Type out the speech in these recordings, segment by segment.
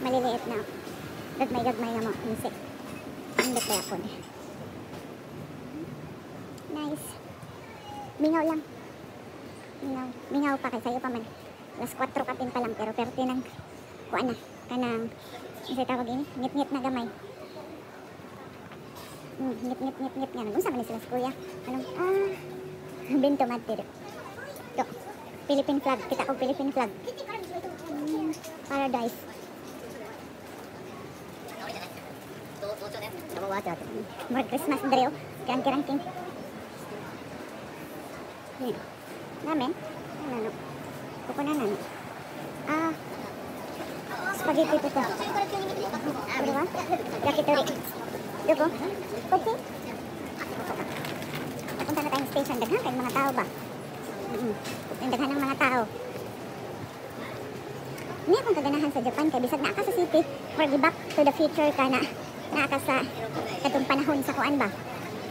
maliliit na gagmay na mga insect. Hindi kaya po. Nice. Mingaw lang. Mingaw pa kay sayo pa man. Alas 4 kapin pa lang pero tinang kuan na kanang isa tawag ini ngit-ngit na gamay. Ngit nga. Unsa man sila sa kuya? Anong binto madtiro. Yo. Philippine flag, kita ko Philippine flag. Paradise. Merry Christmas Dreo. Kirang-king. Namin? Ano? Kukunanan. Spaghetti po ito. Ano ba? Yakitori. Dugo? Kochi? Napunta na tayong station. Daghan tayong mga tao ba? Daghan ng mga tao. Hindi akong kaganahan sa Japan kaya bisag na aka sa city or back to the future ka na aka sa katong panahon sa kuan ba?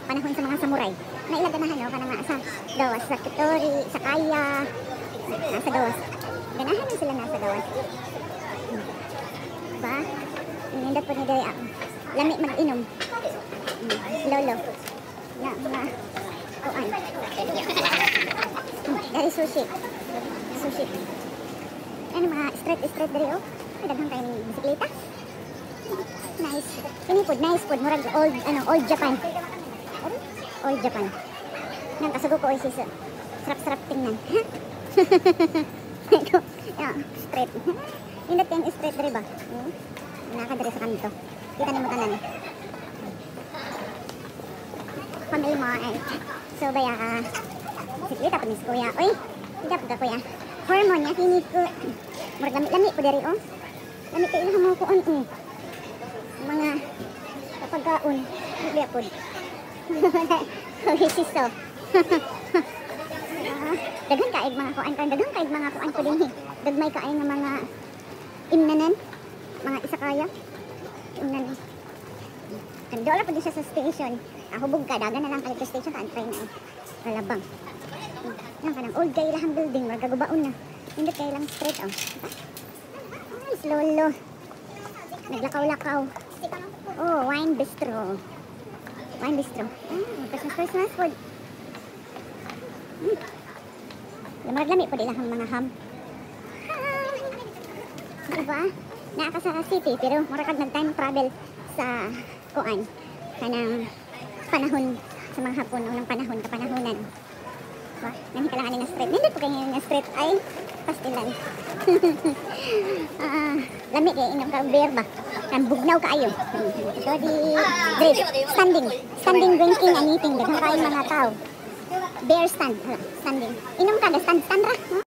Panahon sa mga samurai. Nailaganahan no kanang sa gawas sa Kitori, sa Kaya, nasa gawas. Ganahan na sila nasa gawas. Ba? Nindot po ni Day lami mag-inom. Lolo. Na mga kuan. Dari sushi. Sushi. Ano mga street dari oh. Daghang kayo ng bisikleta. Nice. Ini food, nice food. Murag old Japan. Old Japan. Nang kasugo ko ay sis. Sarap-sarap tingnan. Straight. Indot yung straight dari ba? Nakadari sa kanto. Kita ni mo tanan. Family mart. So baya bisikleta pa ni kuya. Oy, tidak pa kuya. Hormone niya kini ko. Murag lami po dari oh. Lami kay ilang mo kuon mga kapagkaon. Hindi po. Okay, siso. Daghan kaig mga kuan kan, daghan kaig mga kuan ko dinhi. Dagmay kaay nga mga imnanan, mga isakaya. Imnanan. Kan dola po di siya sa station. Hubog ka dagan na lang kay station ka antay na. Kalabang. Yan kanang old kay ilang building, magagubaon na. Hindi kay lang straight oh. Ay, slolo. Naglakaw-lakaw. Oh, wine bistro. Wine bistro. Christmas food. Lamig po nila ang mga ham. Diba? Naaka sa city pero murakag nag-time travel sa kuan. Kanang panahon sa mga hapon unang panahon kapanahonan. Diba? Nani ka lang nga street. Nindot po kayo nga street ay pastilan. Lamig kayo inom ka beer ba? Kan bugnaw kaayo. So di standing drinking and eating daghang kayo mga tao. Bear stand, standing. Inom ka stand ra.